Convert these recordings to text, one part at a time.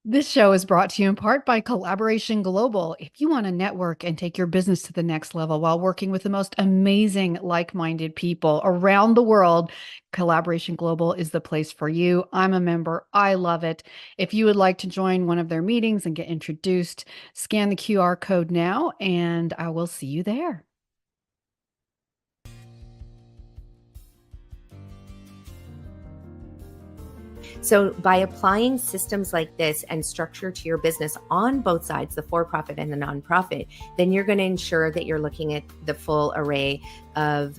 This show is brought to you in part by Collaboration Global. If you want to network and take your business to the next level while working with the most amazing like-minded people around the world, Collaboration Global is the place for you. I'm a member. I love it. If you would like to join one of their meetings and get introduced, scan the QR code now and I will see you there. So by applying systems like this and structure to your business on both sides, the for-profit and the nonprofit, then you're going to ensure that you're looking at the full array of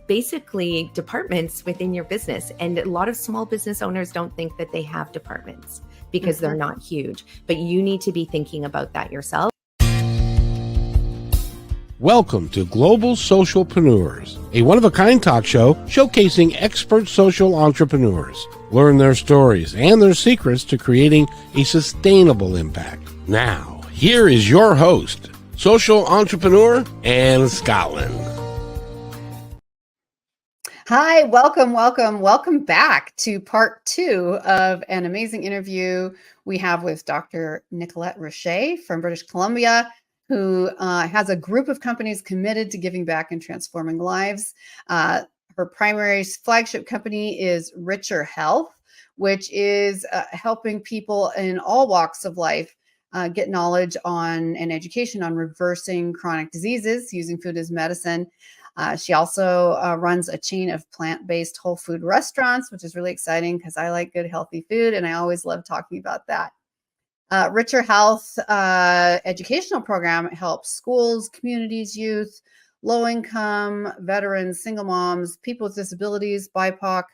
basically departments within your business. And a lot of small business owners don't think that they have departments because they're not huge, but you need to be thinking about that yourself. Welcome to Global Socialpreneurs, a one-of-a-kind talk show showcasing expert social entrepreneurs. Learn their stories and their secrets to creating a sustainable impact. Now, here is your host, social entrepreneur Anne Scotland. Hi, welcome back to part 2 of an amazing interview we have with Dr. Nicolette Richer from British Columbia, who has a group of companies committed to giving back and transforming lives. Her primary flagship company is Richer Health, which is helping people in all walks of life get knowledge on and education on reversing chronic diseases using food as medicine. She also runs a chain of plant-based whole food restaurants, which is really exciting because I like good, healthy food, and I always love talking about that. Richer Health educational program helps schools, communities, youth, low-income, veterans, single moms, people with disabilities, BIPOC,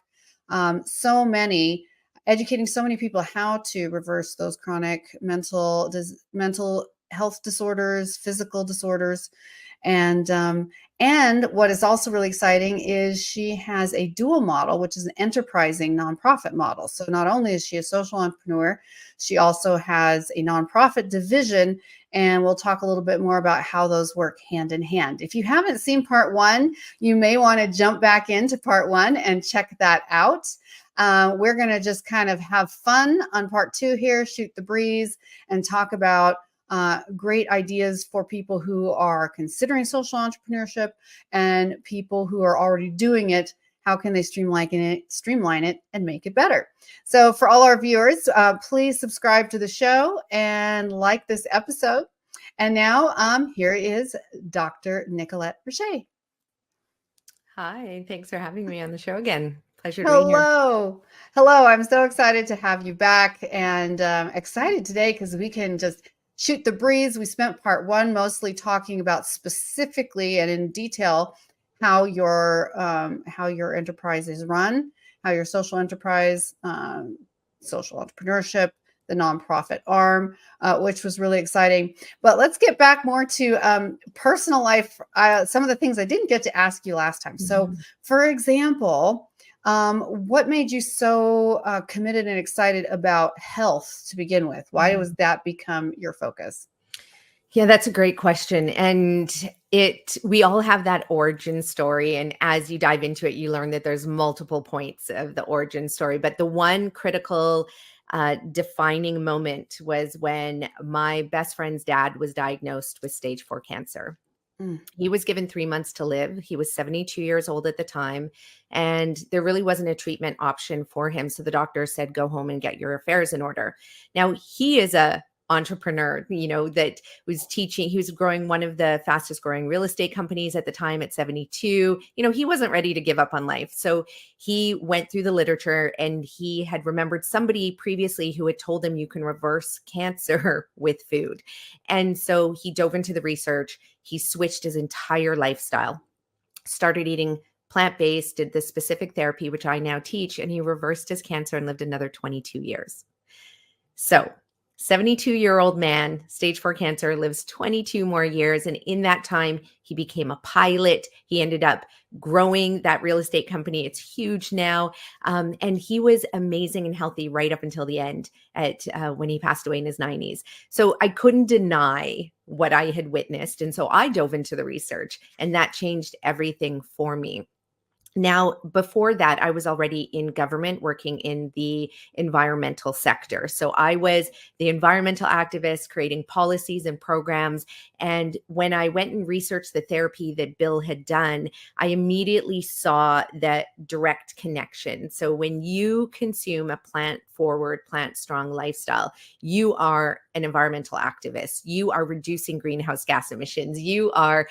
educating so many people how to reverse those chronic mental health disorders, physical disorders. And what is also really exciting is she has a dual model, which is an enterprising nonprofit model. So not only is she a social entrepreneur, she also has a nonprofit division, and we'll talk a little bit more about how those work hand in hand. If you haven't seen part 1, you may want to jump back into part 1 and check that out. We're going to just kind of have fun on part 2 here, shoot the breeze, and talk about great ideas for people who are considering social entrepreneurship and people who are already doing it. How can they streamline it and make it better? So for all our viewers, please subscribe to the show and like this episode. And now here is Dr. Nicolette Richer. Hi, thanks for having me on the show again. Pleasure to be here. Hello. I'm so excited to have you back, and excited today because we can just shoot the breeze. We spent part 1 mostly talking about specifically and in detail how your enterprise is run, how your social enterprise, social entrepreneurship, the nonprofit arm, which was really exciting. But let's get back more to personal life. Some of the things I didn't get to ask you last time. So, for example, what made you so committed and excited about health to begin with? Why was that become your focus? Yeah, that's a great question. And we all have that origin story. And as you dive into it, you learn that there's multiple points of the origin story. But the one critical defining moment was when my best friend's dad was diagnosed with stage 4 cancer. He was given 3 months to live. He was 72 years old at the time, and there really wasn't a treatment option for him. So the doctor said, go home and get your affairs in order. Now, he is a entrepreneur, that was teaching. He was growing one of the fastest growing real estate companies at the time at 72. He wasn't ready to give up on life. So he went through the literature, and he had remembered somebody previously who had told him you can reverse cancer with food. And so he dove into the research. He switched his entire lifestyle, started eating plant-based, did the specific therapy, which I now teach, and he reversed his cancer and lived another 22 years. So 72-year-old man, stage 4 cancer, lives 22 more years. And in that time, he became a pilot. He ended up growing that real estate company. It's huge now. And he was amazing and healthy right up until the end when he passed away in his 90s. So I couldn't deny what I had witnessed. And so I dove into the research, and that changed everything for me. Now, before that, I was already in government working in the environmental sector. So I was the environmental activist creating policies and programs. And when I went and researched the therapy that Bill had done, I immediately saw that direct connection. So when you consume a plant forward, plant strong lifestyle, you are an environmental activist. You are reducing greenhouse gas emissions. You are,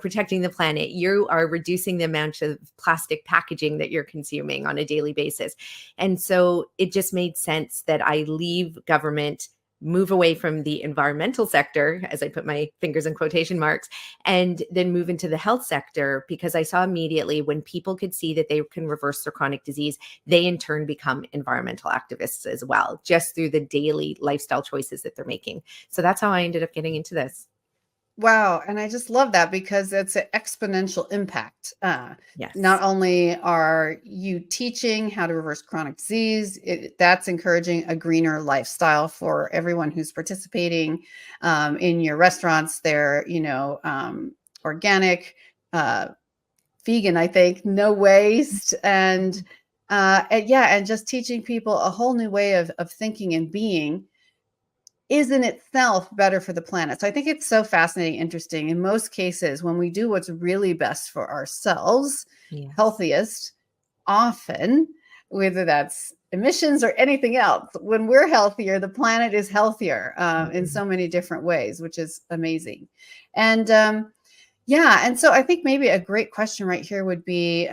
protecting the planet. You are reducing the amount of plastic packaging that you're consuming on a daily basis. And so it just made sense that I leave government, move away from the environmental sector, as I put my fingers in quotation marks, and then move into the health sector, because I saw immediately when people could see that they can reverse their chronic disease, they in turn become environmental activists as well, just through the daily lifestyle choices that they're making. So that's how I ended up getting into this. Wow. And I just love that because it's an exponential impact. Yes. Not only are you teaching how to reverse chronic disease, that's encouraging a greener lifestyle for everyone who's participating in your restaurants. They're, organic, vegan, I think, no waste. And just teaching people a whole new way of thinking and being is in itself better for the planet. So I think it's so fascinating, interesting. In most cases, when we do what's really best for ourselves, Yes. healthiest, often, whether that's emissions or anything else, when we're healthier, the planet is healthier in so many different ways, which is amazing. And and so I think maybe a great question right here would be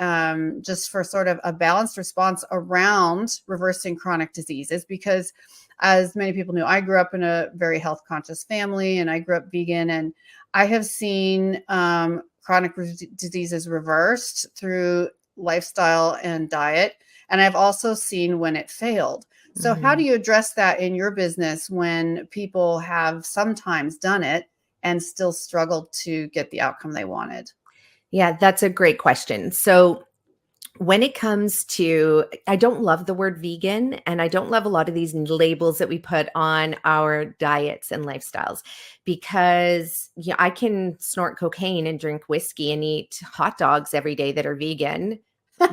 just for sort of a balanced response around reversing chronic diseases, because as many people know, I grew up in a very health conscious family and I grew up vegan, and I have seen chronic diseases reversed through lifestyle and diet. And I've also seen when it failed. So how do you address that in your business when people have sometimes done it and still struggled to get the outcome they wanted? Yeah, that's a great question. So when it comes to, I don't love the word vegan, and I don't love a lot of these labels that we put on our diets and lifestyles, because I can snort cocaine and drink whiskey and eat hot dogs every day that are vegan, but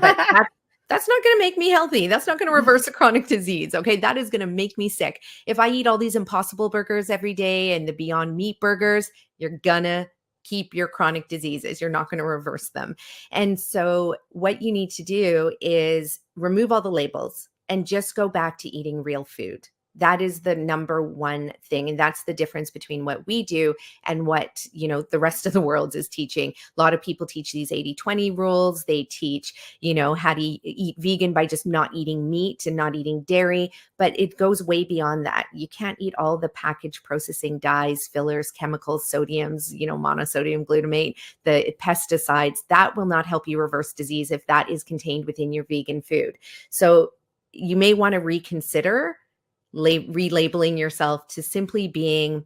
that's not going to make me healthy. That's not going to reverse a chronic disease. Okay. That is going to make me sick. If I eat all these Impossible burgers every day and the Beyond Meat burgers, you're going to keep your chronic diseases. You're not going to reverse them. And so what you need to do is remove all the labels and just go back to eating real food. That is the number one thing. And that's the difference between what we do and what, the rest of the world is teaching. A lot of people teach these 80-20 rules. They teach, how to eat vegan by just not eating meat and not eating dairy, but it goes way beyond that. You can't eat all the packaged processing dyes, fillers, chemicals, sodiums, monosodium glutamate, the pesticides. That will not help you reverse disease if that is contained within your vegan food. So you may want to reconsider relabeling yourself to simply being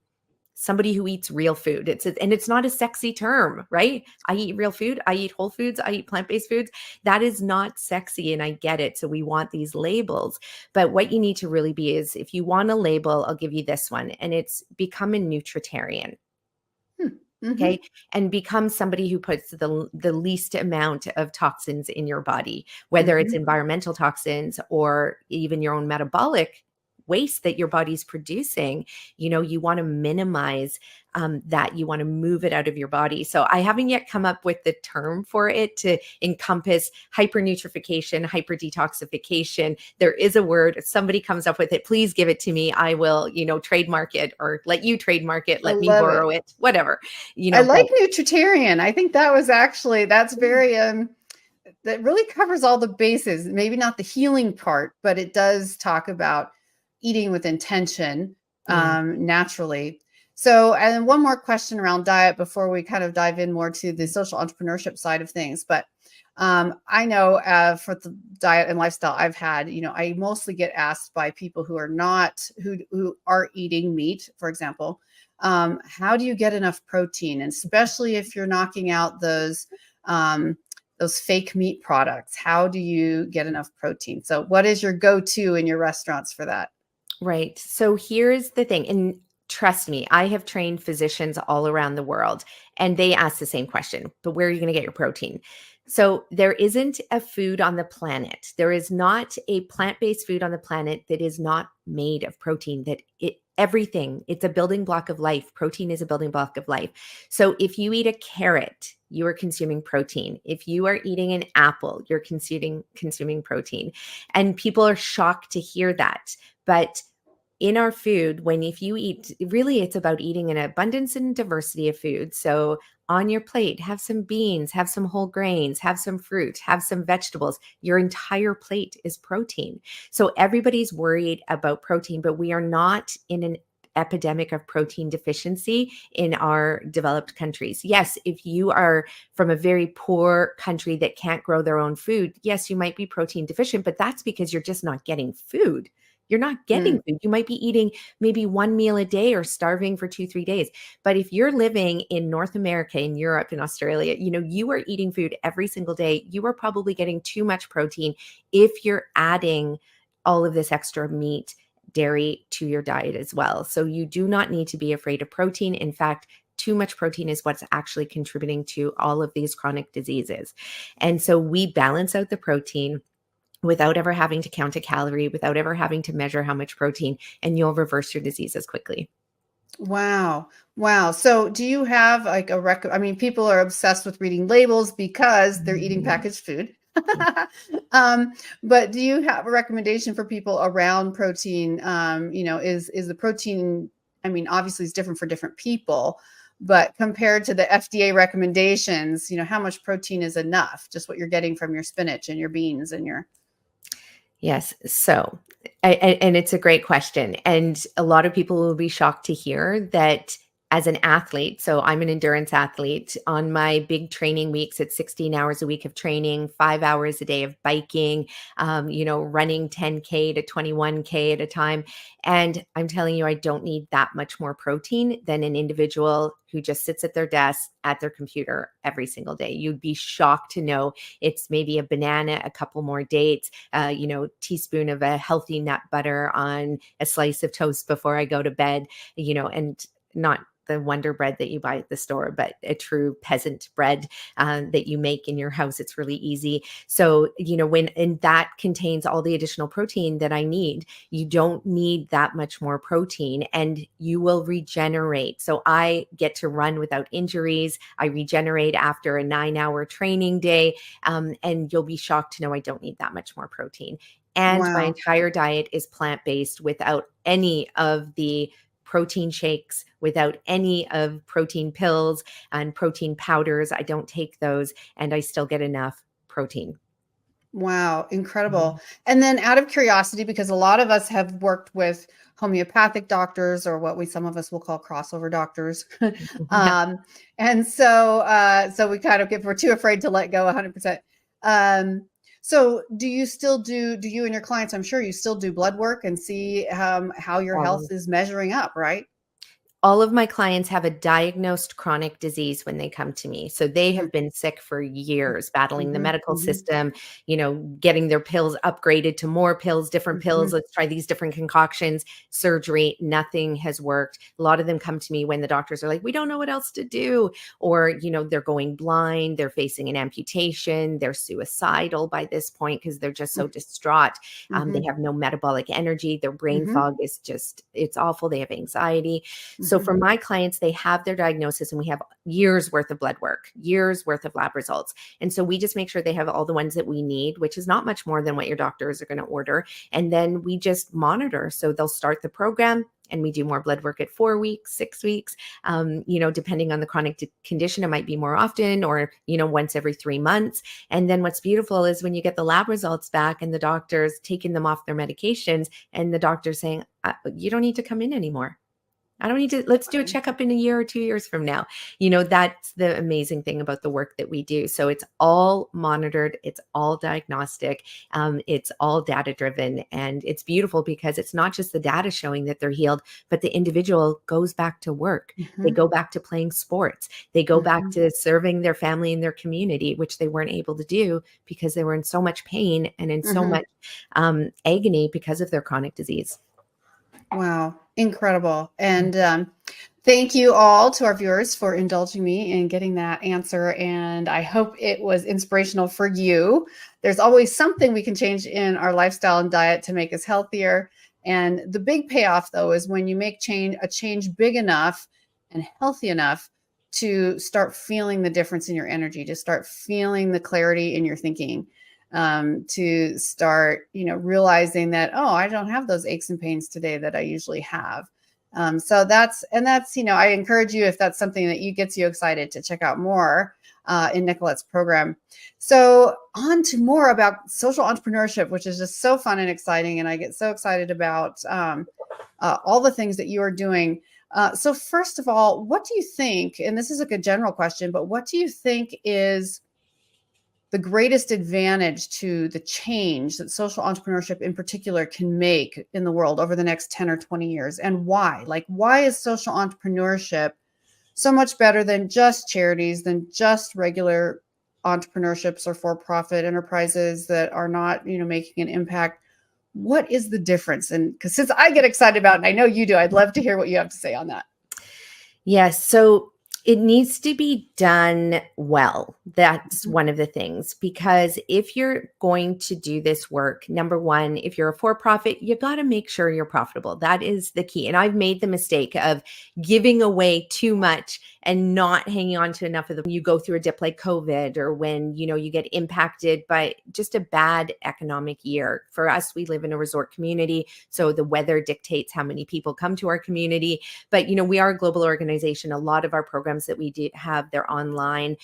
somebody who eats real food. And it's not a sexy term, right? I eat real food. I eat whole foods. I eat plant-based foods. That is not sexy. And I get it. So we want these labels, but what you need to really be is, if you want a label, I'll give you this one, and it's become a nutritarian. Okay. And become somebody who puts the least amount of toxins in your body, whether it's environmental toxins or even your own metabolic waste that your body's producing. You want to minimize that. You want to move it out of your body. So I haven't yet come up with the term for it to encompass hypernutrification, hyperdetoxification. There is a word. If somebody comes up with it, please give it to me. I will, trademark it, or let you trademark it. Let me borrow it, whatever. I like nutritarian. I think that was that's very, that really covers all the bases. Maybe not the healing part, but it does talk about eating with intention, naturally. So, and one more question around diet before we kind of dive in more to the social entrepreneurship side of things. But I know for the diet and lifestyle I've had, I mostly get asked by people who are who are eating meat, for example, how do you get enough protein? And especially if you're knocking out those fake meat products, how do you get enough protein? So what is your go-to in your restaurants for that? Right. So here's the thing. And trust me, I have trained physicians all around the world, and they ask the same question, but where are you going to get your protein? So there isn't a food on the planet. There is not a plant-based food on the planet that is not made of protein, everything, it's a building block of life. Protein is a building block of life. So if you eat a carrot, you are consuming protein. If you are eating an apple, you're consuming protein. And people are shocked to hear that. But in our food, if you eat, really it's about eating an abundance and diversity of food. So on your plate, have some beans, have some whole grains, have some fruit, have some vegetables. Your entire plate is protein. So everybody's worried about protein, but we are not in an epidemic of protein deficiency in our developed countries. Yes, if you are from a very poor country that can't grow their own food, yes, you might be protein deficient, but that's because you're just not getting food. You're not getting food. You might be eating maybe one meal a day or starving for 2-3 days. But if you're living in North America, in Europe, in Australia, you are eating food every single day. You are probably getting too much protein if you're adding all of this extra meat, dairy to your diet as well. So you do not need to be afraid of protein. In fact, too much protein is what's actually contributing to all of these chronic diseases. And so we balance out the protein without ever having to count a calorie, without ever having to measure how much protein, and you'll reverse your diseases quickly. Wow. Wow. So do you have like I mean, people are obsessed with reading labels because they're eating packaged food. But do you have a recommendation for people around protein? Is the protein, I mean, obviously it's different for different people, but compared to the FDA recommendations, how much protein is enough? Just what you're getting from your spinach and your beans and your... Yes. So, and it's a great question. And a lot of people will be shocked to hear that as an athlete, so I'm an endurance athlete, on my big training weeks, it's 16 hours a week of training, 5 hours a day of biking, running 10K to 21K at a time. And I'm telling you, I don't need that much more protein than an individual who just sits at their desk at their computer every single day. You'd be shocked to know it's maybe a banana, a couple more dates, teaspoon of a healthy nut butter on a slice of toast before I go to bed, and not the Wonder Bread that you buy at the store, but a true peasant bread that you make in your house. It's really easy. So, and that contains all the additional protein that I need. You don't need that much more protein and you will regenerate. So I get to run without injuries. I regenerate after a 9-hour training day. And you'll be shocked to know I don't need that much more protein. And my entire diet is plant-based without any of the protein shakes, without any of protein pills and protein powders. I don't take those and I still get enough protein. Wow, incredible. And then out of curiosity, because a lot of us have worked with homeopathic doctors or what some of us will call crossover doctors. And so we kind of we're too afraid to let go 100%. So do you and your clients, I'm sure you still do blood work and see how your health is measuring up, right? All of my clients have a diagnosed chronic disease when they come to me. So they have been sick for years, battling the medical system, getting their pills upgraded to more pills, different pills. Let's try these different concoctions, surgery. Nothing has worked. A lot of them come to me when the doctors are like, we don't know what else to do. Or, they're going blind. They're facing an amputation. They're suicidal by this point because they're just so distraught. They have no metabolic energy. Their brain fog is it's awful. They have anxiety. So for my clients, they have their diagnosis and we have years worth of blood work, years worth of lab results. And so we just make sure they have all the ones that we need, which is not much more than what your doctors are going to order. And then we just monitor. So they'll start the program and we do more blood work at 4 weeks, 6 weeks, depending on the chronic condition, it might be more often or, once every 3 months. And then what's beautiful is when you get the lab results back and the doctor's taking them off their medications and the doctor's saying, you don't need to come in anymore. I don't need to, let's do a checkup in a year or 2 years from now. That's the amazing thing about the work that we do. So it's all monitored. It's all diagnostic. It's all data driven. And it's beautiful because it's not just the data showing that they're healed, but the individual goes back to work. They go back to playing sports. They go back to serving their family and their community, which they weren't able to do because they were in so much pain and in so much agony because of their chronic disease. Wow. Incredible. And Thank you all to our viewers for indulging me in getting that answer. And I hope it was inspirational for you. There's always something we can change in our lifestyle and diet to make us healthier. And the big payoff, though, is when you make a change big enough and healthy enough to start feeling the difference in your energy, to start feeling the clarity in your thinking, to start, realizing that, oh, I don't have those aches and pains today that I usually have. So that's, I encourage you, if that's something that gets you excited, to check out more in Nicolette's program. So on to more about social entrepreneurship, which is just so fun and exciting. And I get so excited about all the things that you are doing. So first of all, what do you think, and this is a good general question, but what do you think is the greatest advantage to the change that social entrepreneurship in particular can make in the world over the next 10 or 20 years? And why? Like, why is social entrepreneurship so much better than just charities, than just regular entrepreneurships or for-profit enterprises that are not, making an impact? What is the difference? And because since I get excited about it, and I know you do, I'd love to hear what you have to say on that. Yes. So it needs to be done well. That's one of the things, because if you're going to do this work, number one, if you're a for-profit, you got to make sure you're profitable. That is the key. And I've made the mistake of giving away too much and not hanging on to enough of them. You go through a dip like COVID, or when, you get impacted by just a bad economic year. For us, we live in a resort community, so the weather dictates how many people come to our community. But, we are a global organization. A lot of our programs that we do have, they're online,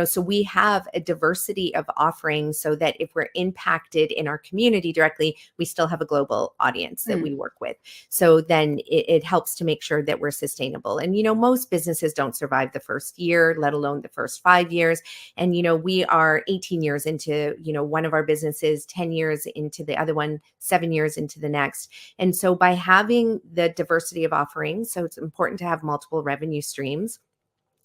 so we have a diversity of offerings so that if we're impacted in our community directly, we still have a global audience that we work with. So then it helps to make sure that we're sustainable. And, most businesses don't survive the first year, let alone the first 5 years. And, we are 18 years into, one of our businesses, 10 years into the other one, 7 years into the next. And so by having the diversity of offerings, so it's important to have multiple revenue streams.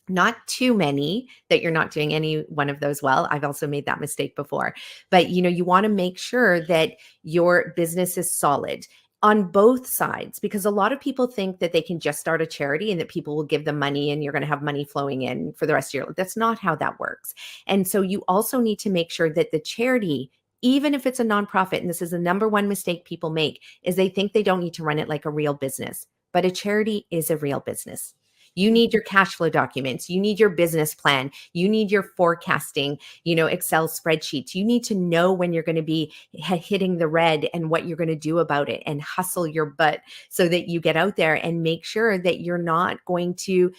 Not too many that you're not doing any one of those well. I've also made that mistake before. But, you want to make sure that your business is solid on both sides, because a lot of people think that they can just start a charity and that people will give them money and you're going to have money flowing in for the rest of your life. That's not how that works. And so you also need to make sure that the charity, even if it's a nonprofit, and this is the number one mistake people make, is they think they don't need to run it like a real business. But a charity is a real business. You need your cash flow documents. You need your business plan. You need your forecasting, Excel spreadsheets. You need to know when you're going to be hitting the red and what you're going to do about it, and hustle your butt so that you get out there and make sure that you're not going to,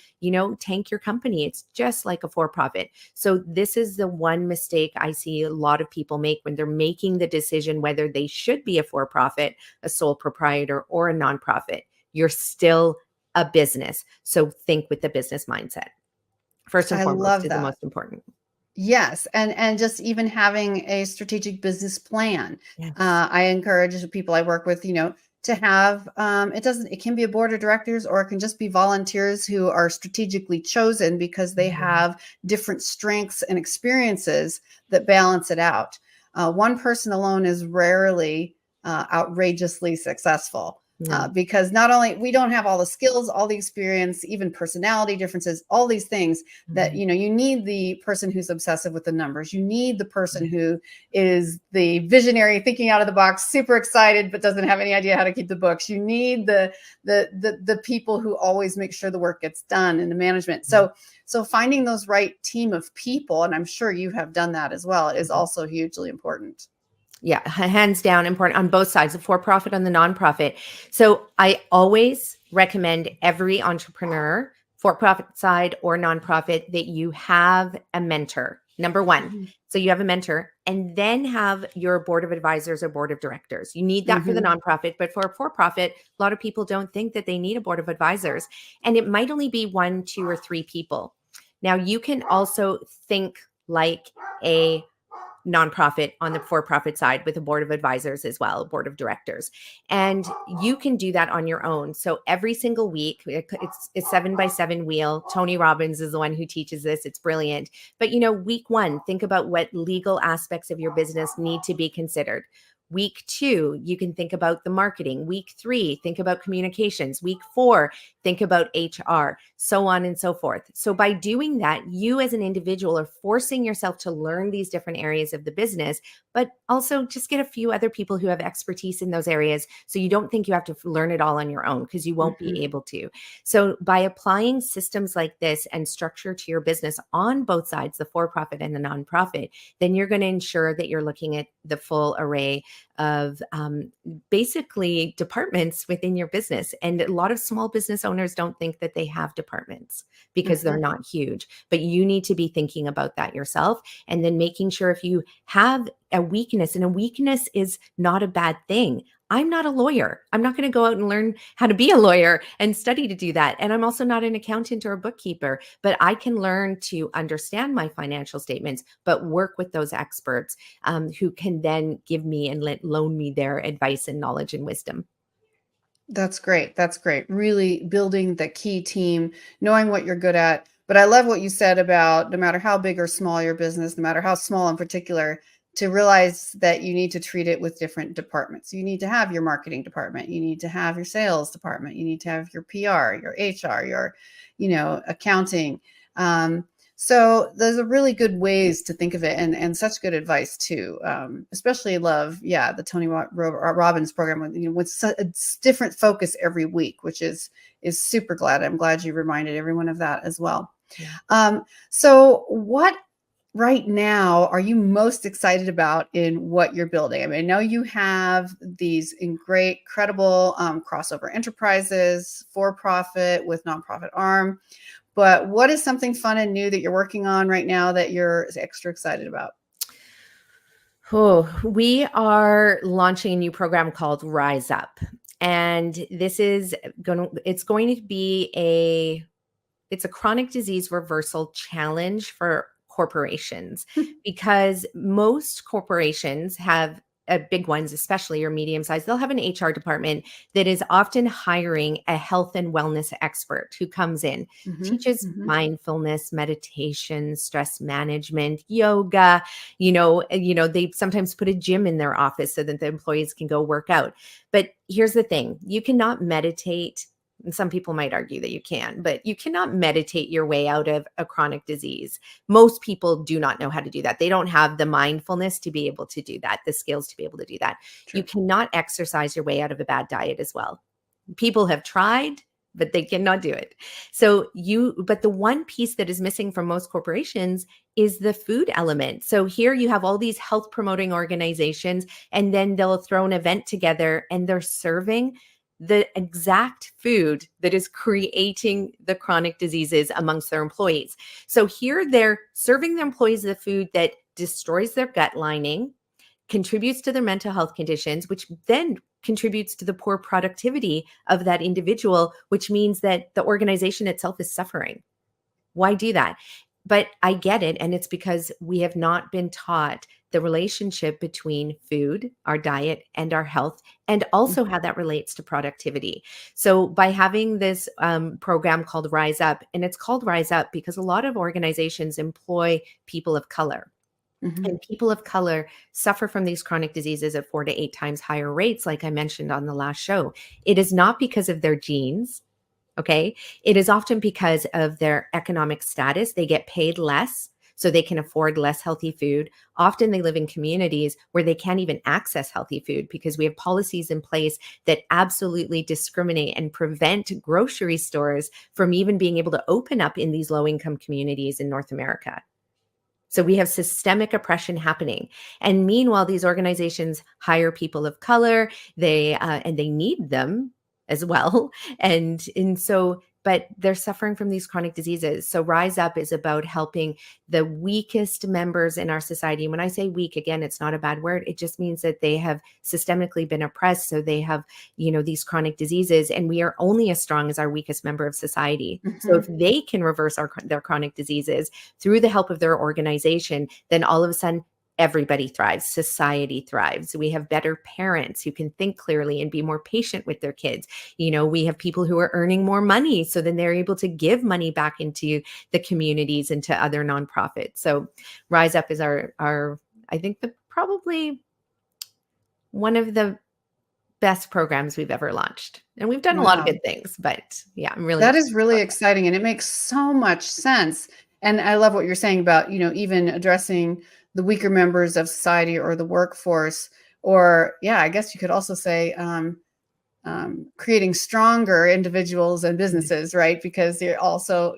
tank your company. It's just like a for-profit. So this is the one mistake I see a lot of people make when they're making the decision whether they should be a for-profit, a sole proprietor, or a nonprofit. You're still a business. So think with the business mindset. First and foremost is the most important. Yes. And just even having a strategic business plan. Yes. I encourage people I work with, to have, it can be a board of directors, or it can just be volunteers who are strategically chosen because they have different strengths and experiences that balance it out. One person alone is rarely outrageously successful. Because not only we don't have all the skills, all the experience, even personality differences, all these things that, you need the person who's obsessive with the numbers. You need the person who is the visionary, thinking out of the box, super excited, but doesn't have any idea how to keep the books. You need the people who always make sure the work gets done, and the management. So finding those right team of people, and I'm sure you have done that as well, is also hugely important. Yeah, hands down important on both sides, the for-profit and the nonprofit. So I always recommend every entrepreneur, for-profit side or nonprofit, that you have a mentor. Number one. So you have a mentor, and then have your board of advisors or board of directors. You need that for the nonprofit, but for a for-profit, a lot of people don't think that they need a board of advisors, and it might only be 1, 2, or 3 people. Now you can also think like a nonprofit on the for-profit side with a board of advisors as well, a board of directors. And you can do that on your own. So every single week, it's a 7x7 wheel. Tony Robbins is the one who teaches this. It's brilliant. But, week 1, think about what legal aspects of your business need to be considered. Week 2, you can think about the marketing. Week 3, think about communications. Week 4, think about HR, so on and so forth. So by doing that, you as an individual are forcing yourself to learn these different areas of the business, but also just get a few other people who have expertise in those areas. So you don't think you have to learn it all on your own, because you won't be able to. So by applying systems like this and structure to your business on both sides, the for-profit and the nonprofit, then you're going to ensure that you're looking at the full array of basically departments within your business. And a lot of small business owners don't think that they have departments because they're not huge, but you need to be thinking about that yourself, and then making sure if you have a weakness, and a weakness is not a bad thing. I'm not a lawyer. I'm not going to go out and learn how to be a lawyer and study to do that. And I'm also not an accountant or a bookkeeper, but I can learn to understand my financial statements, but work with those experts who can then give me and loan me their advice and knowledge and wisdom. That's great. That's great. Really building the key team, knowing what you're good at. But I love what you said about no matter how big or small your business, no matter how small in particular, to realize that you need to treat it with different departments. You need to have your marketing department. You need to have your sales department. You need to have your PR, your HR, your, accounting. So those are really good ways to think of it, and such good advice too. Especially love, the Tony Robbins program with a different focus every week, which is super glad. I'm glad you reminded everyone of that as well. Yeah. So what right now are you most excited about in what you're building? I mean, I know you have these great, credible crossover enterprises, for-profit with nonprofit arm. But what is something fun and new that you're working on right now that you're extra excited about? Oh, we are launching a new program called Rise Up. And this is it's going to be it's a chronic disease reversal challenge for corporations, because most corporations have big ones, especially or medium size, they'll have an HR department that is often hiring a health and wellness expert who comes in, teaches mindfulness, meditation, stress management, yoga. They sometimes put a gym in their office so that the employees can go work out. But here's the thing: you cannot meditate. And some people might argue that you can, but you cannot meditate your way out of a chronic disease. Most people do not know how to do that. They don't have the mindfulness to be able to do that, the skills to be able to do that. True. You cannot exercise your way out of a bad diet as well. People have tried, but they cannot do it. But the one piece that is missing from most corporations is the food element. So here you have all these health promoting organizations, and then they'll throw an event together and they're serving the exact food that is creating the chronic diseases amongst their employees. So here they're serving their employees the food that destroys their gut lining, contributes to their mental health conditions, which then contributes to the poor productivity of that individual, which means that the organization itself is suffering. Why do that? But I get it. And it's because we have not been taught the relationship between food, our diet, and our health, and also how that relates to productivity. So by having this program called Rise Up, and it's called Rise Up because a lot of organizations employ people of color. And people of color suffer from these chronic diseases at 4 to 8 times higher rates, like I mentioned on the last show. It is not because of their genes. Okay. It is often because of their economic status. They get paid less, so they can afford less healthy food. Often they live in communities where they can't even access healthy food because we have policies in place that absolutely discriminate and prevent grocery stores from even being able to open up in these low-income communities in North America. So we have systemic oppression happening. And meanwhile, these organizations hire people of color, and they need them as well. But they're suffering from these chronic diseases. So Rise Up is about helping the weakest members in our society. And when I say weak, again, it's not a bad word. It just means that they have systemically been oppressed. So they have, these chronic diseases, and we are only as strong as our weakest member of society. So if they can reverse their chronic diseases through the help of their organization, then all of a sudden, everybody thrives. Society thrives. We have better parents who can think clearly and be more patient with their kids. We have people who are earning more money, so then they're able to give money back into the communities and to other nonprofits. So Rise Up is our I think probably one of the best programs we've ever launched. And we've done a lot of Wow. good things, but yeah, I'm really That is excited really about exciting, and it makes so much sense. And I love what you're saying about, even addressing the weaker members of society or the workforce, or yeah, I guess you could also say creating stronger individuals and that. businesses, right? Because they're also,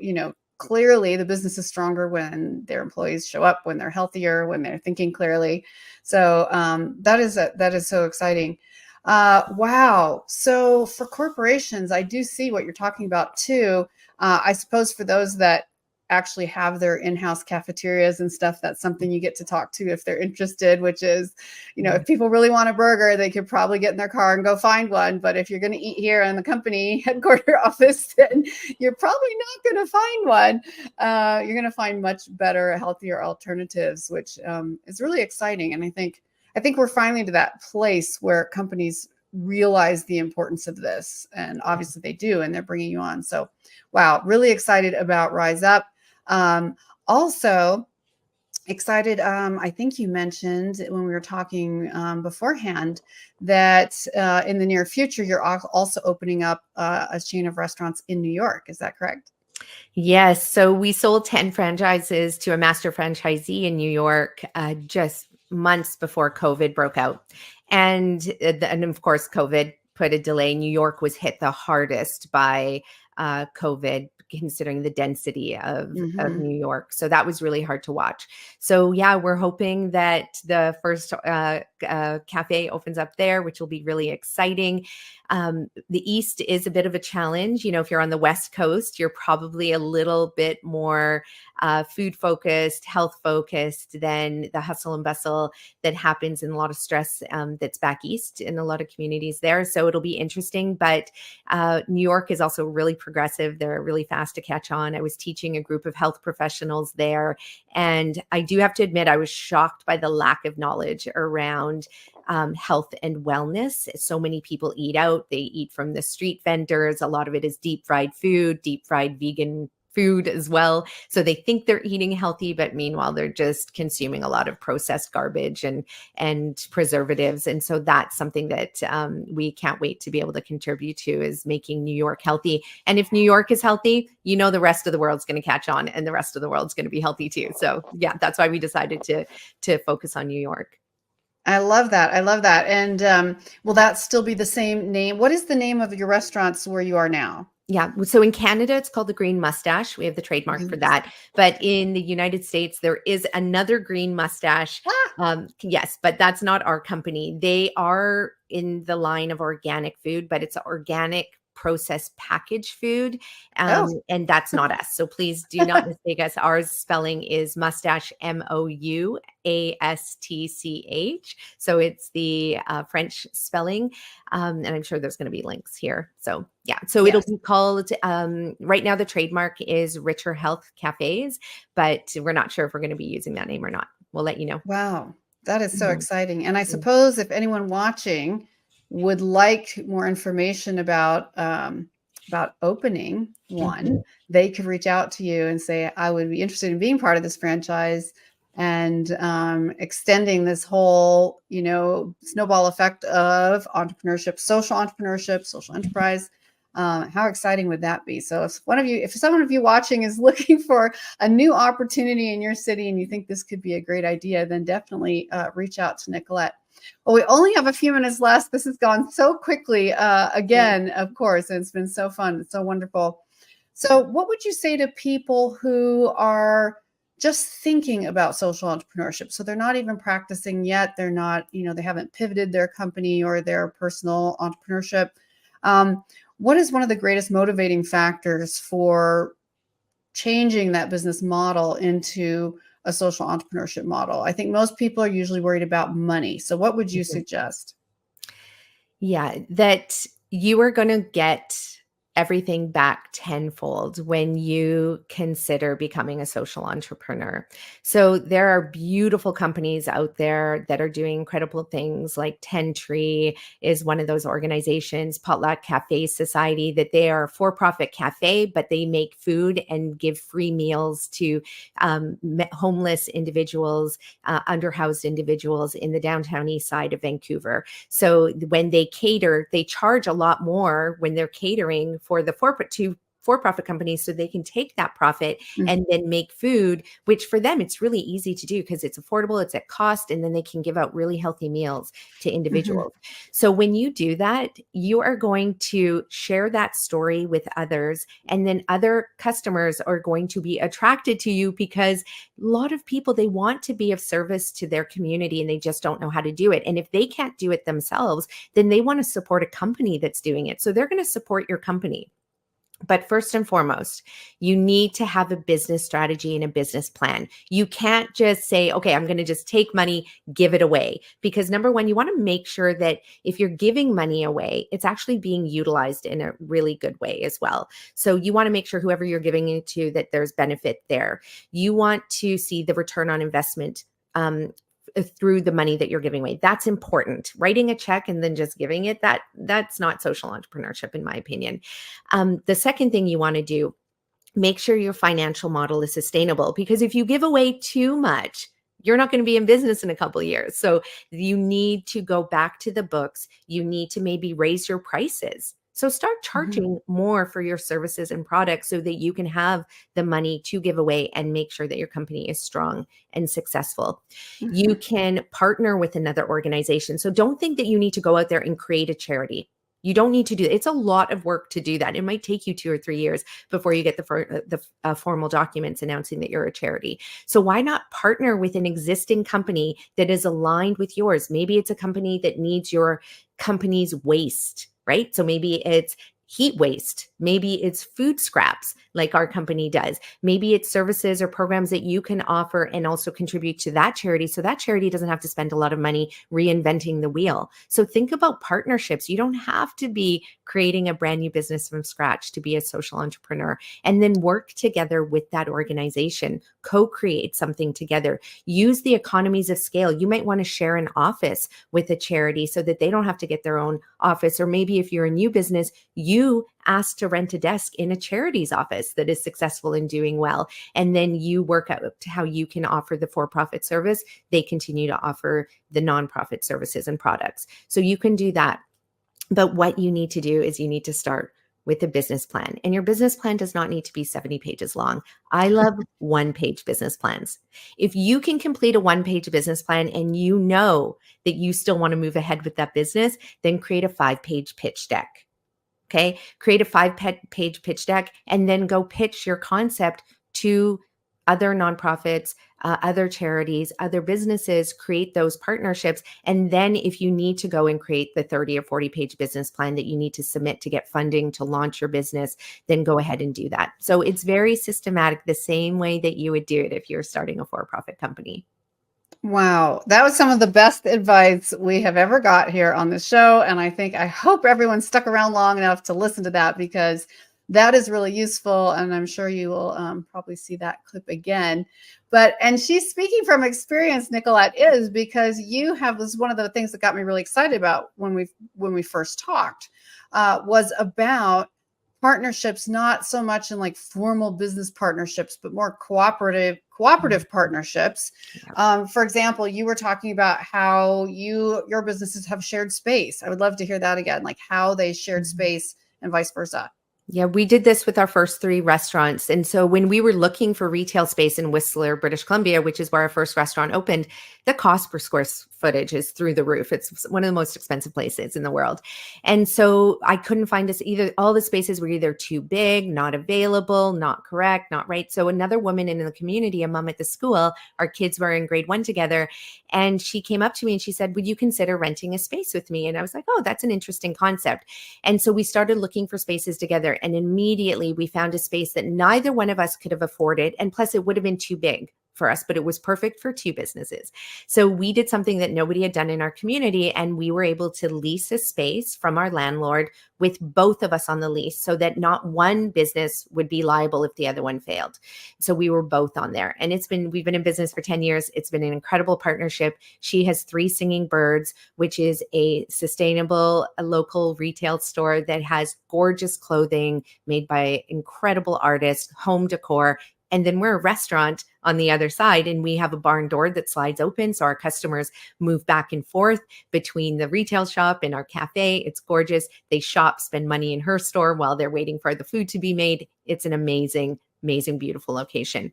clearly the business is stronger when their employees show up, when they're healthier, when they're thinking clearly. So that is so exciting. Wow. So for corporations, I do see what you're talking about too. I suppose for those that actually have their in-house cafeterias and stuff, that's something you get to talk to if they're interested, which is, if people really want a burger, they could probably get in their car and go find one. But if you're going to eat here in the company headquarter office, then you're probably not going to find one. You're going to find much better, healthier alternatives, which is really exciting. And I think we're finally to that place where companies realize the importance of this, and obviously they do, and they're bringing you on. So, wow, really excited about Rise Up. Also excited. I think you mentioned when we were talking beforehand that in the near future, you're also opening up a chain of restaurants in New York. Is that correct? Yes. So we sold 10 franchises to a master franchisee in New York just months before COVID broke out. And of course, COVID put a delay. New York was hit the hardest by COVID, considering the density of New York. So that was really hard to watch. So yeah, we're hoping that the first cafe opens up there, which will be really exciting. The East is a bit of a challenge. If you're on the West Coast, you're probably a little bit more food focused, health focused than the hustle and bustle that happens in a lot of stress that's back East in a lot of communities there. So it'll be interesting. But New York is also really progressive. They're really fast to catch on. I was teaching a group of health professionals there. And I do have to admit, I was shocked by the lack of knowledge around health and wellness. So many people eat out. They eat from the street vendors. A lot of it is deep fried food, deep fried vegan food as well. So they think they're eating healthy, but meanwhile, they're just consuming a lot of processed garbage and preservatives. And so that's something that we can't wait to be able to contribute to, is making New York healthy. And if New York is healthy, the rest of the world's going to catch on, and the rest of the world's going to be healthy too. So yeah, that's why we decided to focus on New York. I love that. I love that. And will that still be the same name? What is the name of your restaurants where you are now? Yeah. So in Canada, it's called the Green Mustache. We have the trademark for that. But in the United States, there is another Green Mustache. Yes, but that's not our company. They are in the line of organic food, but it's organic processed packaged food. And that's not us. So please do not mistake us. Our spelling is mustache, MOUASTCH. So it's the French spelling. And I'm sure there's going to be links here. So yeah. So it'll be called, right now the trademark is Richer Health Cafes, but we're not sure if we're going to be using that name or not. We'll let you know. Wow. That is so exciting. And I suppose if anyone watching would like more information about opening one, they could reach out to you and say, I would be interested in being part of this franchise and extending this whole, snowball effect of entrepreneurship, social enterprise. How exciting would that be? So if someone of you watching is looking for a new opportunity in your city and you think this could be a great idea, then definitely reach out to Nicolette. Well, we only have a few minutes left. This has gone so quickly again, of course, and it's been so fun. It's so wonderful. So what would you say to people who are just thinking about social entrepreneurship? So they're not even practicing yet. They're not, they haven't pivoted their company or their personal entrepreneurship. What is one of the greatest motivating factors for changing that business model into a social entrepreneurship model? I think most people are usually worried about money. So what would you suggest? Yeah, that you are going to get everything back tenfold when you consider becoming a social entrepreneur. So there are beautiful companies out there that are doing incredible things, like 10 Tree is one of those organizations, Potluck Cafe Society, that they are a for-profit cafe, but they make food and give free meals to homeless individuals, underhoused individuals in the downtown east side of Vancouver. So when they cater, they charge a lot more when they're catering for the for-profit companies, so they can take that profit and then make food, which for them, it's really easy to do because it's affordable, it's at cost, and then they can give out really healthy meals to individuals. So when you do that, you are going to share that story with others, and then other customers are going to be attracted to you because a lot of people, they want to be of service to their community and they just don't know how to do it. And if they can't do it themselves, then they want to support a company that's doing it. So they're going to support your company. But first and foremost, you need to have a business strategy and a business plan. You can't just say, okay, I'm going to just take money, give it away. Because number one, you want to make sure that if you're giving money away, it's actually being utilized in a really good way as well. So you want to make sure whoever you're giving it to, that there's benefit there. You want to see the return on investment through the money that you're giving away. That's important. Writing a check and then just giving it, that's not social entrepreneurship, in my opinion. The second thing you want to do, make sure your financial model is sustainable, because if you give away too much, you're not going to be in business in a couple of years. So you need to go back to the books. You need to maybe raise your prices. So start charging more for your services and products so that you can have the money to give away and make sure that your company is strong and successful. You can partner with another organization. So don't think that you need to go out there and create a charity. You don't need to do it. It's a lot of work to do that. It might take you 2 or 3 years before you get the formal documents announcing that you're a charity. So why not partner with an existing company that is aligned with yours? Maybe it's a company that needs your company's waste, right? So maybe it's heat waste. Maybe it's food scraps like our company does. Maybe it's services or programs that you can offer and also contribute to that charity. So that charity doesn't have to spend a lot of money reinventing the wheel. So think about partnerships. You don't have to be creating a brand new business from scratch to be a social entrepreneur, and then work together with that organization, co-create something together, use the economies of scale. You might want to share an office with a charity so that they don't have to get their own office. Or maybe if you're a new business, you ask to rent a desk in a charity's office that is successful and doing well. And then you work out to how you can offer the for-profit service. They continue to offer the nonprofit services and products. So you can do that. But what you need to do is you need to start with a business plan. And your business plan does not need to be 70 pages long. I love one-page business plans. If you can complete a one-page business plan and you know that you still want to move ahead with that business, then create a 5-page pitch deck. Okay, create a 5-page pitch deck and then go pitch your concept to other nonprofits, other charities, other businesses, create those partnerships. And then if you need to go and create the 30 or 40-page business plan that you need to submit to get funding to launch your business, then go ahead and do that. So it's very systematic, the same way that you would do it if you're starting a for-profit company. Wow, that was some of the best advice we have ever got here on the show. And I hope everyone stuck around long enough to listen to that, because that is really useful. And I'm sure you will probably see that clip again. And she's speaking from experience, Nicolette, is because was one of the things that got me really excited about when we first talked, was about partnerships, not so much in like formal business partnerships, but more cooperative partnerships. For example, you were talking about how your businesses have shared space. I would love to hear that again, like how they shared space and vice versa. Yeah, we did this with our first 3 restaurants. And so when we were looking for retail space in Whistler, British Columbia, which is where our first restaurant opened, the cost per square footage is through the roof. It's one of the most expensive places in the world. And so I couldn't find us either. All the spaces were either too big, not available, not correct, not right. So another woman in the community, a mom at the school, our kids were in grade 1 together. And she came up to me and she said, would you consider renting a space with me? And I was like, oh, that's an interesting concept. And so we started looking for spaces together. And immediately we found a space that neither one of us could have afforded. And plus it would have been too big. for us, but it was perfect for 2 businesses. So we did something that nobody had done in our community, and we were able to lease a space from our landlord with both of us on the lease so that not one business would be liable if the other one failed. So we were both on there. And we've been in business for 10 years. It's been an incredible partnership. She has 3 Singing Birds, which is a sustainable local retail store that has gorgeous clothing made by incredible artists, home decor. And then we're a restaurant on the other side, and we have a barn door that slides open. So our customers move back and forth between the retail shop and our cafe. It's gorgeous. They shop, spend money in her store while they're waiting for the food to be made. It's an amazing, amazing, beautiful location.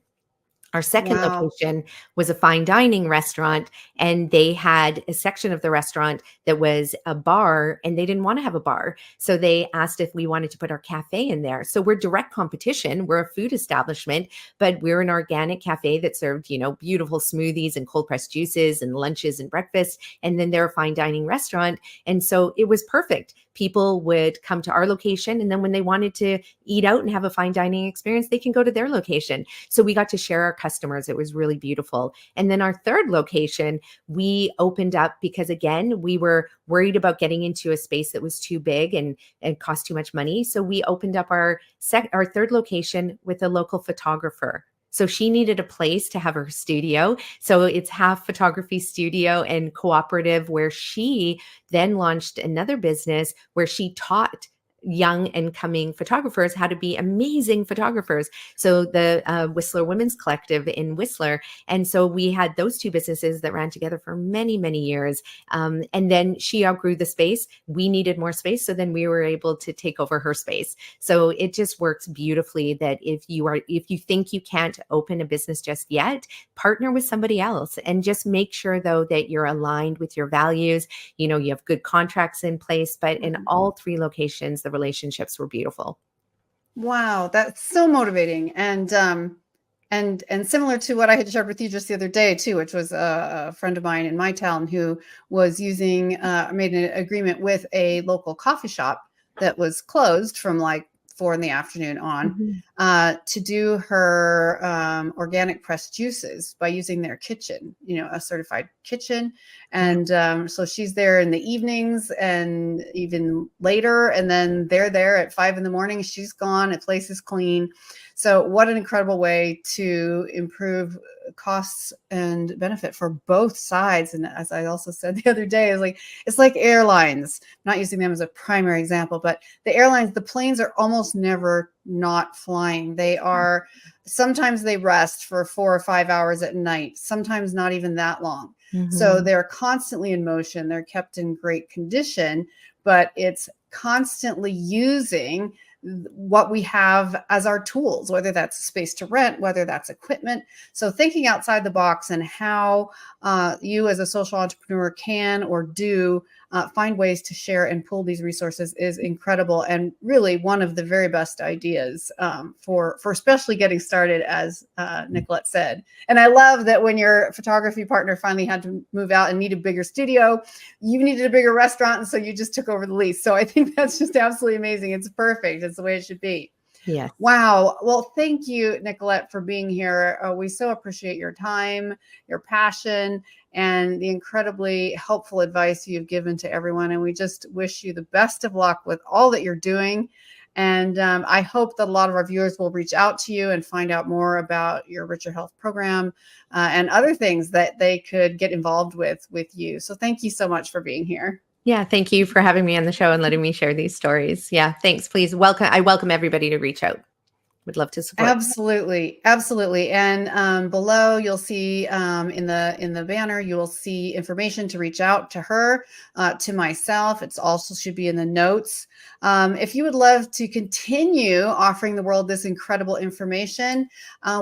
Our second Wow. location was a fine dining restaurant, and they had a section of the restaurant that was a bar, and they didn't want to have a bar. So they asked if we wanted to put our cafe in there. So we're direct competition. We're a food establishment, but we're an organic cafe that served, beautiful smoothies and cold pressed juices and lunches and breakfast. And then they're a fine dining restaurant. And so it was perfect. People would come to our location, and then when they wanted to eat out and have a fine dining experience, they can go to their location. So we got to share our customers. It was really beautiful. And then our third location, we opened up because, again, we were worried about getting into a space that was too big and cost too much money. So we opened up our third location with a local photographer. So she needed a place to have her studio. So it's half photography studio and cooperative, where she then launched another business where she taught young and coming photographers how to be amazing photographers. So the Whistler Women's Collective in Whistler. And so we had those 2 businesses that ran together for many, many years. And then she outgrew the space. We needed more space. So then we were able to take over her space. So it just works beautifully that if you think you can't open a business just yet, partner with somebody else, and just make sure though that you're aligned with your values. You have good contracts in place, but in all 3 locations, the relationships were beautiful. Wow, that's so motivating, and similar to what I had shared with you just the other day too, which was a friend of mine in my town who was made an agreement with a local coffee shop that was closed from like 4 p.m. on to do her organic pressed juices by using their kitchen, a certified kitchen. And so she's there in the evenings and even later. And then they're there at 5 a.m. She's gone. The place is clean. So what an incredible way to improve costs and benefit for both sides. And as I also said the other day, it's like airlines, I'm not using them as a primary example, but the planes are almost never not flying. Sometimes they rest for 4 or 5 hours at night, sometimes not even that long. So they're constantly in motion. They're kept in great condition, but it's constantly using what we have as our tools, whether that's space to rent, whether that's equipment. So thinking outside the box and how you as a social entrepreneur can or do find ways to share and pull these resources is incredible, and really one of the very best ideas for especially getting started, as Nicolette said. And I love that when your photography partner finally had to move out and need a bigger studio, you needed a bigger restaurant, and so you just took over the lease. So I think that's just absolutely amazing. It's perfect. It's the way it should be. Yeah. Wow. Well, thank you, Nicolette, for being here. We so appreciate your time, your passion, and the incredibly helpful advice you've given to everyone. And we just wish you the best of luck with all that you're doing. And I hope that a lot of our viewers will reach out to you and find out more about your Richer Health program and other things that they could get involved with you. So thank you so much for being here. Yeah. Thank you for having me on the show and letting me share these stories. Yeah. Thanks. Please I welcome everybody to reach out. Would love to support. Absolutely. And below you'll see in the banner, you will see information to reach out to her, to myself. It's also should be in the notes. If you would love to continue offering the world this incredible information,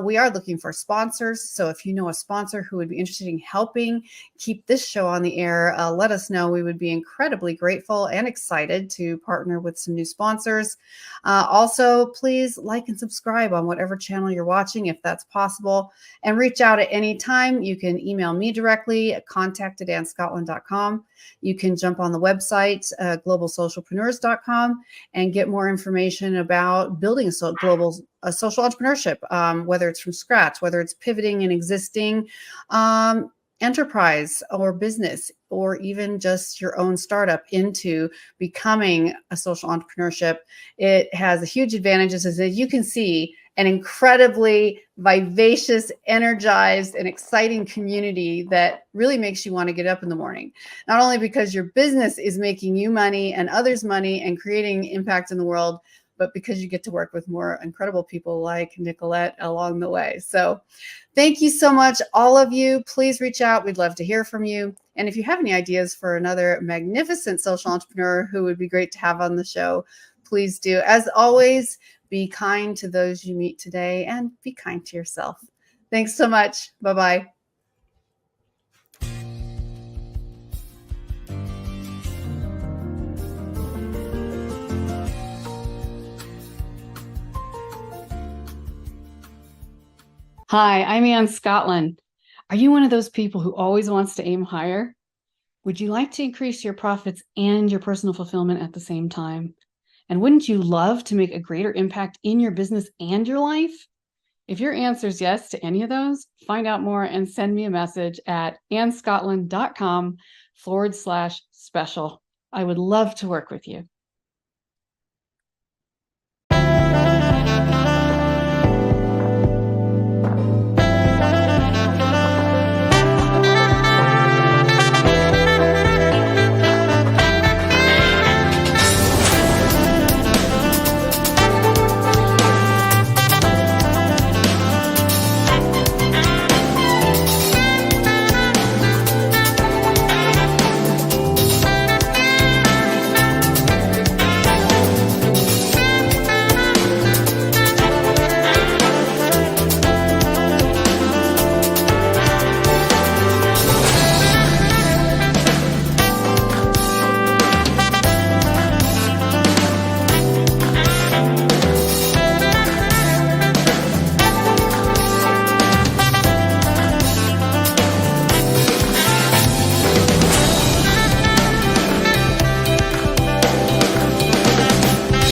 we are looking for sponsors. So if you know a sponsor who would be interested in helping keep this show on the air, let us know. We would be incredibly grateful and excited to partner with some new sponsors. Also, please like and subscribe subscribe on whatever channel you're watching if that's possible, and reach out at any time. You can email me directly at contact@anscottlin.com. You can jump on the website, globalsocialpreneurs.com, and get more information about building a global social entrepreneurship, whether it's from scratch, whether it's pivoting an existing enterprise or business, or even just your own startup into becoming a social entrepreneurship. It has huge advantages, as you can see, an incredibly vivacious, energized, and exciting community that really makes you want to get up in the morning. Not only because your business is making you money and others money and creating impact in the world, but because you get to work with more incredible people like Nicolette along the way. So thank you so much, all of you. Please reach out. We'd love to hear from you. And if you have any ideas for another magnificent social entrepreneur who would be great to have on the show, please do. As always, be kind to those you meet today and be kind to yourself. Thanks so much. Bye-bye. Hi, I'm Ann Scottlin. Are you one of those people who always wants to aim higher? Would you like to increase your profits and your personal fulfillment at the same time? And wouldn't you love to make a greater impact in your business and your life? If your answer is yes to any of those, find out more and send me a message at anscottlin.com/special. I would love to work with you.